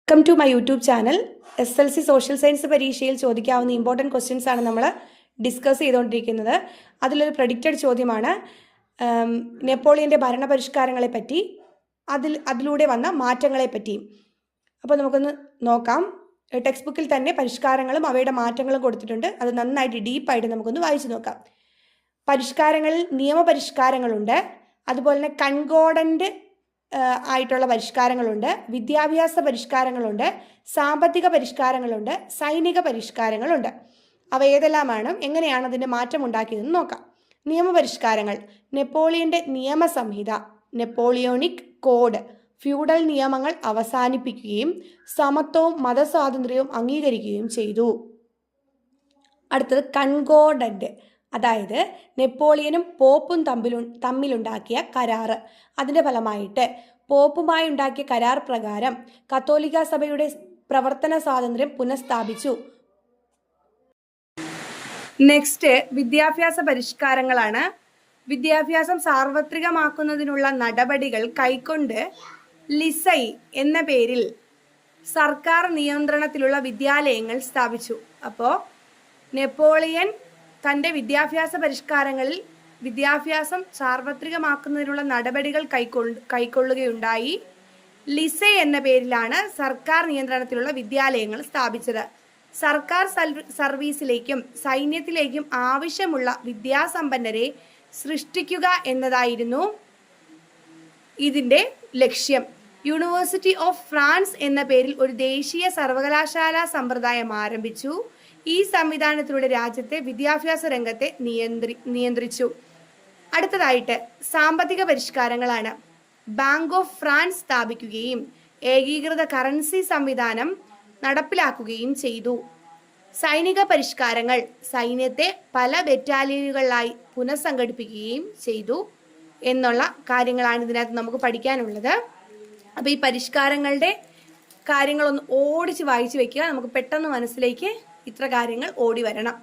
Welcome to my YouTube channel. SLC social science പരീക്ഷയിൽ ചോദിക്കാവുന്ന important questions ആണ് നമ്മൾ ഡിസ്കസ് ചെയ്തുകൊണ്ടിരിക്കുന്നത്. അതിലൊരു പ്രഡിക്റ്റഡ് ചോദ്യമാണ് നെപ്പോളിയൻ്റെ ഭരണപരിഷ്കാരങ്ങളെ പറ്റി, അതിലൂടെ വന്ന മാറ്റങ്ങളെ പറ്റിയും. അപ്പോൾ നമുക്കൊന്ന് നോക്കാം. ടെക്സ്റ്റ് ബുക്കിൽ തന്നെ പരിഷ്കാരങ്ങളും അവയുടെ മാറ്റങ്ങളും കൊടുത്തിട്ടുണ്ട്. അത് നന്നായിട്ട് ഡീപ്പായിട്ട് നമുക്കൊന്ന് വായിച്ചു നോക്കാം. പരിഷ്കാരങ്ങളിൽ നിയമപരിഷ്കാരങ്ങളുണ്ട്, അതുപോലെ തന്നെ കൺകോർഡൻ്റ് ആയിട്ടുള്ള പരിഷ്കാരങ്ങളുണ്ട്, വിദ്യാഭ്യാസ പരിഷ്കാരങ്ങളുണ്ട്, സാമ്പത്തിക പരിഷ്കാരങ്ങളുണ്ട്, സൈനിക പരിഷ്കാരങ്ങളുണ്ട്. അവ ഏതെല്ലാമാണ്, എങ്ങനെയാണ് അതിൻ്റെ മാറ്റം ഉണ്ടാക്കിയതെന്ന് നോക്കാം. നിയമപരിഷ്കാരങ്ങൾ: നെപ്പോളിയൻ്റെ നിയമസംഹിത, നെപ്പോളിയോണിക് കോഡ്, ഫ്യൂഡൽ നിയമങ്ങൾ അവസാനിപ്പിക്കുകയും സമത്വവും മതസ്വാതന്ത്ര്യവും അംഗീകരിക്കുകയും ചെയ്തു. അടുത്തത് കൺകോർഡൻ്റ്, അതായത് നെപ്പോളിയനും പോപ്പും തമ്മിലുണ്ടാക്കിയ കരാറ്. അതിൻ്റെ ഫലമായിട്ട് പോപ്പുമായി ഉണ്ടാക്കിയ കരാർ പ്രകാരം കത്തോലിക്ക സഭയുടെ പ്രവർത്തന സ്വാതന്ത്ര്യം പുനഃസ്ഥാപിച്ചു. നെക്സ്റ്റ് വിദ്യാഭ്യാസ പരിഷ്കാരങ്ങളാണ്. വിദ്യാഭ്യാസം സാർവത്രികമാക്കുന്നതിനുള്ള നടപടികൾ കൈക്കൊണ്ട് ലിസൈ എന്ന പേരിൽ സർക്കാർ നിയന്ത്രണത്തിലുള്ള വിദ്യാലയങ്ങൾ സ്ഥാപിച്ചു. അപ്പോൾ നെപ്പോളിയൻ തൻ്റെ വിദ്യാഭ്യാസ പരിഷ്കാരങ്ങളിൽ വിദ്യാഭ്യാസം സാർവത്രികമാക്കുന്നതിനുള്ള നടപടികൾ കൈക്കൊള്ളുകയുണ്ടായി. ലിസെ എന്ന പേരിലാണ് സർക്കാർ നിയന്ത്രണത്തിലുള്ള വിദ്യാലയങ്ങൾ സ്ഥാപിച്ചത്. സർക്കാർ സർവീസിലേക്കും സൈന്യത്തിലേക്കും ആവശ്യമുള്ള വിദ്യാസമ്പന്നരെ സൃഷ്ടിക്കുക എന്നതായിരുന്നു ഇതിൻ്റെ ലക്ഷ്യം. യൂണിവേഴ്സിറ്റി ഓഫ് ഫ്രാൻസ് എന്ന പേരിൽ ഒരു ദേശീയ സർവകലാശാല സമ്പ്രദായം ആരംഭിച്ചു. ഈ സംവിധാനത്തിലൂടെ രാജ്യത്തെ വിദ്യാഭ്യാസ രംഗത്തെ നിയന്ത്രിച്ചു. അടുത്തതായിട്ട് സാമ്പത്തിക പരിഷ്കാരങ്ങളാണ്. ബാങ്ക് ഓഫ് ഫ്രാൻസ് സ്ഥാപിക്കുകയും ഏകീകൃത കറൻസി സംവിധാനം നടപ്പിലാക്കുകയും ചെയ്തു. സൈനിക പരിഷ്കാരങ്ങൾ: സൈന്യത്തെ പല ബറ്റാലിയനുകളായി പുനഃസംഘടിപ്പിക്കുകയും ചെയ്തു എന്നുള്ള കാര്യങ്ങളാണ് ഇതിനകത്ത് നമുക്ക് പഠിക്കാനുള്ളത്. അപ്പോൾ ഈ പരിഷ്കാരങ്ങളുടെ കാര്യങ്ങളൊന്ന് ഓടിച്ച് വായിച്ചു വെക്കുക. നമുക്ക് പെട്ടെന്ന് മനസ്സിലേക്ക് ഇത്ര കാര്യങ്ങൾ ഓടി വരണം.